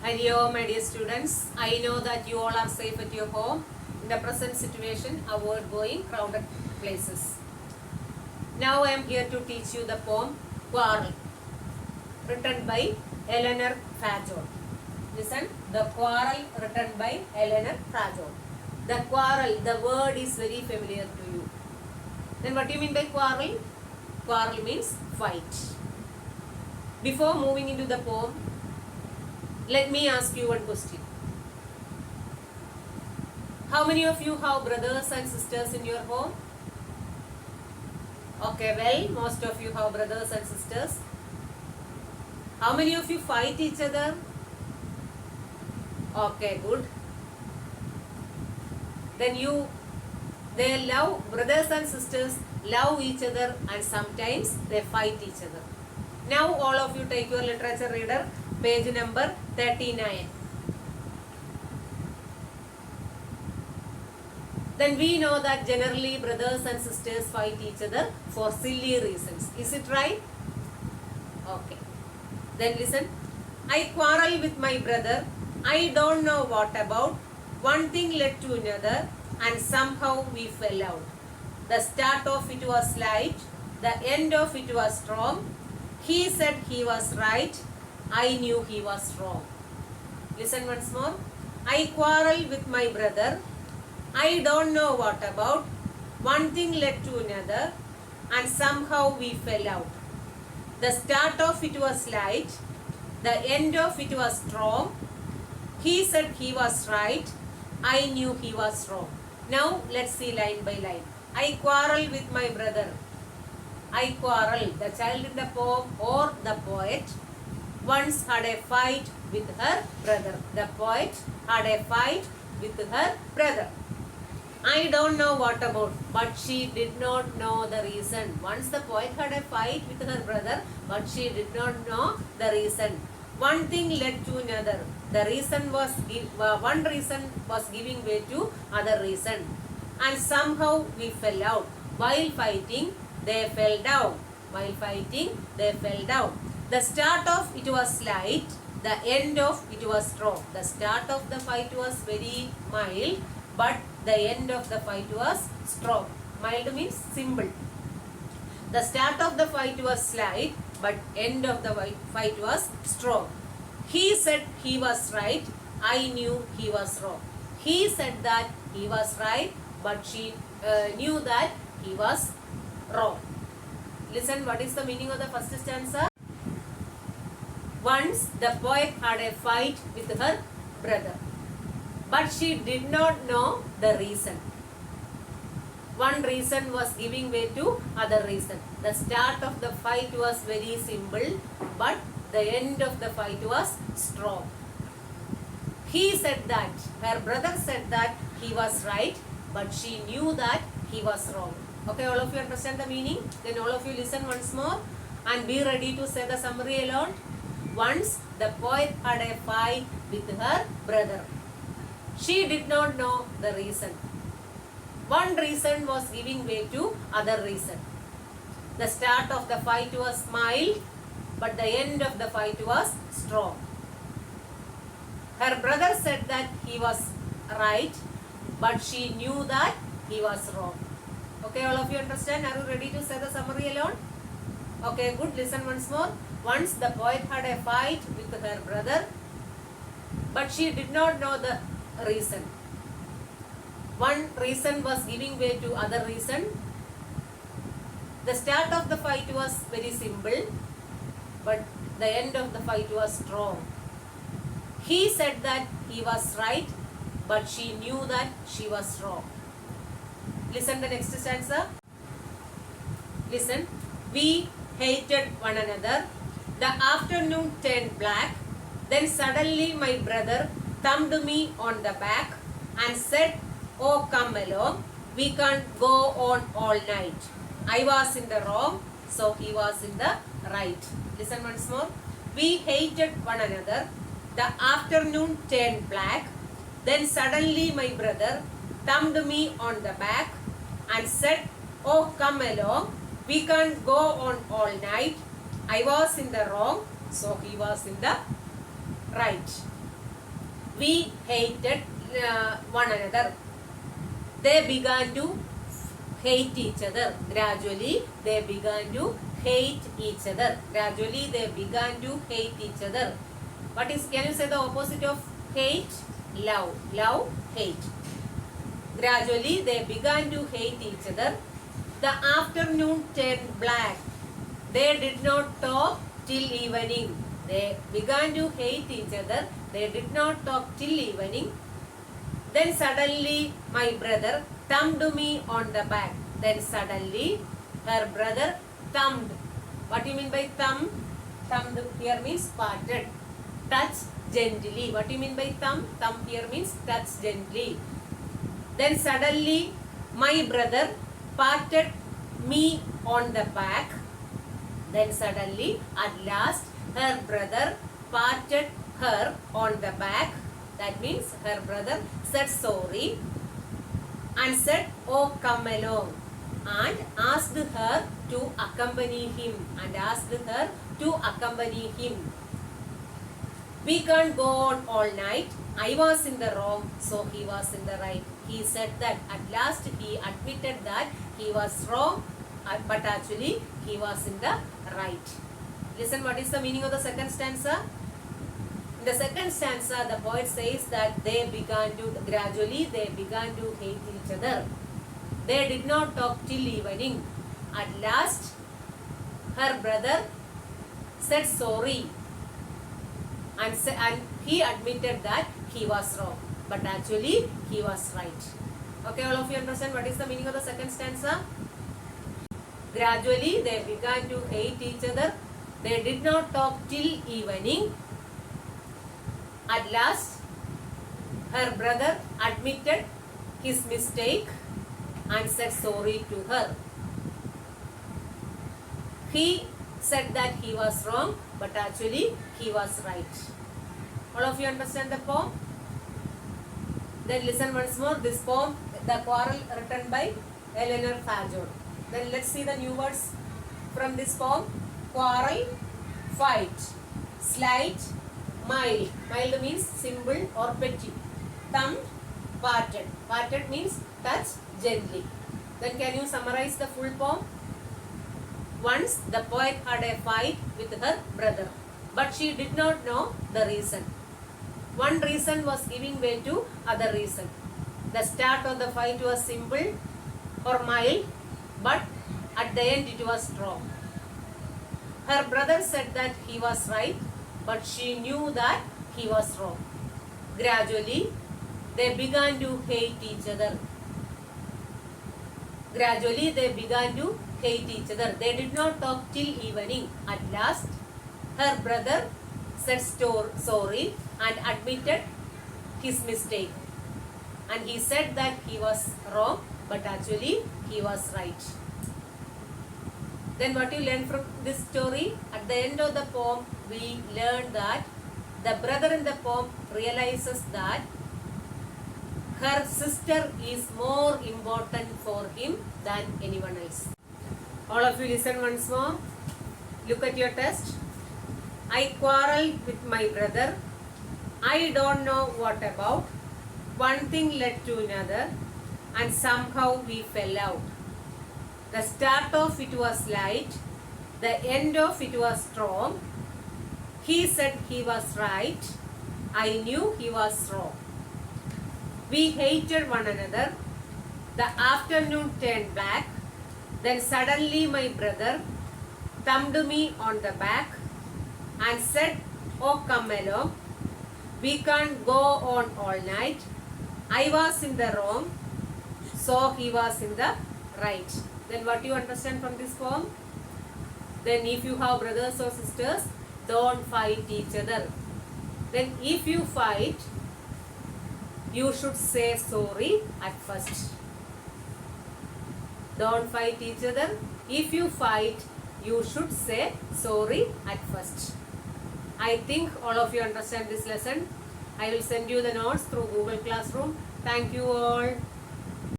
Hello, my dear students. I know that you all are safe at your home. In the present situation, avoid going crowded places. Now I am here to teach you the poem Quarrel, written by Eleanor Fajon. Listen, the Quarrel written by Eleanor Fajon. The quarrel, the word is very familiar to you. Then what do you mean by quarrel? Quarrel means fight. Before moving into the poem, let me ask you one question. How many of you have brothers and sisters in your home? Okay, well, most of you have brothers and sisters. How many of you fight each other? Okay, good. Then they love, brothers and sisters love each other and sometimes they fight each other. Now all of you take your literature reader, page number 39. Then we know that generally brothers and sisters fight each other for silly reasons. Is it right? Okay. Then listen. I quarrel with my brother. I don't know what about. One thing led to another and somehow we fell out. The start of it was light. The end of it was strong. He said he was right. I knew he was wrong. Listen once more. I quarrel with my brother. I don't know what about. One thing led to another and somehow we fell out. The start of it was light. The end of it was strong. He said he was right. I knew he was wrong. Now let's see line by line. I quarrel with my brother. I quarrel, the child in the poem or the poet, once had a fight with her brother. The poet had a fight with her brother. I don't know what about, but she did not know the reason. Once the poet had a fight with her brother, but she did not know the reason. One thing led to another. The reason was, one reason was giving way to other reason. And somehow we fell out. While fighting, they fell down. While fighting, they fell down. The start of it was light. The end of it was strong. The start of the fight was very mild, but the end of the fight was strong. Mild means simple. The start of the fight was slight, but end of the fight was strong. He said he was right. I knew he was wrong. He said that he was right, but she knew that he was wrong. Listen, what is the meaning of the first stanza? Once the poet had a fight with her brother, but she did not know the reason. One reason was giving way to other reason. The start of the fight was very simple, but the end of the fight was strong. He said that, her brother said that he was right, but she knew that he was wrong. Okay, all of you understand the meaning? Then all of you listen once more and be ready to say the summary alone. Once the poet had a fight with her brother. She did not know the reason. One reason was giving way to other reason. The start of the fight was mild, but the end of the fight was strong. Her brother said that he was right, but she knew that he was wrong. Okay, all of you understand? Are you ready to say the summary alone? Okay, good. Listen once more. Once the poet had a fight with her brother, but she did not know the reason. One reason was giving way to other reason. The start of the fight was very simple, but the end of the fight was strong. He said that he was right, but she knew that she was wrong. Listen the next stanza. Listen. We hated one another. The afternoon turned black. Then suddenly my brother thumped me on the back and said, "Oh, come along. We can't go on all night." I was in the wrong, so he was in the right. Listen once more. We hated one another. The afternoon turned black. Then suddenly my brother thumped me on the back and said, "Oh, come along. We can't go on all night." I was in the wrong, so he was in the right. we hated one another. They began to hate each other. Gradually, they began to hate each other. Gradually, they began to hate each other. What is, can you say the opposite of hate? Love. Love, hate. Gradually, they began to hate each other. The afternoon turned black. They did not talk till evening. They began to hate each other. They did not talk till evening. Then suddenly my brother thumped me on the back. Then suddenly her brother thumped. What do you mean by thumb? Thumped here means patted. Touch gently. What do you mean by thumb? Thumb here means touch gently. Then suddenly my brother patted me on the back. Then suddenly at last her brother patted her on the back. That means her brother said sorry and said, "Oh, come along," and asked her to accompany him. We can't go on all night. I was in the wrong, so he was in the right. He said that. At last he admitted that he was wrong, but actually he was in the right. Listen, what is the meaning of the second stanza? In the second stanza, the poet says that gradually they began to hate each other. They did not talk till evening. At last, her brother said sorry and he admitted that he was wrong, but actually he was right. Okay, all of you understand what is the meaning of the second stanza? Gradually they began to hate each other. They did not talk till evening. At last, her brother admitted his mistake and said sorry to her. He said that he was wrong, but actually he was right. All of you understand the poem? Then listen once more. This poem, The Quarrel, written by Eleanor Fajon. Then let's see the new words from this poem. Quarrel, fight. Slight, mild. Mild means simple or petty. Thumb, parted. Parted means touch gently. Then can you summarize the full poem? Once the poet had a fight with her brother, but she did not know the reason. One reason was giving way to other reason. The start of the fight was simple or mild, but at the end it was strong. Her brother said that he was right, but she knew that he was wrong. Gradually, they began to hate each other. Gradually, they began to hate each other. They did not talk till evening. At last, her brother said sorry and admitted his mistake. And he said that he was wrong, but actually he was right. Then what you learn from this story? At the end of the poem, we learn that the brother in the poem realizes that her sister is more important for him than anyone else. All of you listen once more. Look at your test. I quarreled with my brother. I don't know what about. One thing led to another and somehow we fell out. The start of it was light. The end of it was strong. He said he was right. I knew he was wrong. We hated one another. The afternoon turned black. Then suddenly my brother thumped me on the back and said, "Oh, come along. We can't go on all night." I was in the wrong, so he was in the right. Then what do you understand from this poem? Then if you have brothers or sisters, don't fight each other. Then if you fight, you should say sorry at first. Don't fight each other. If you fight, you should say sorry at first. I think all of you understand this lesson. I will send you the notes through Google Classroom. Thank you all.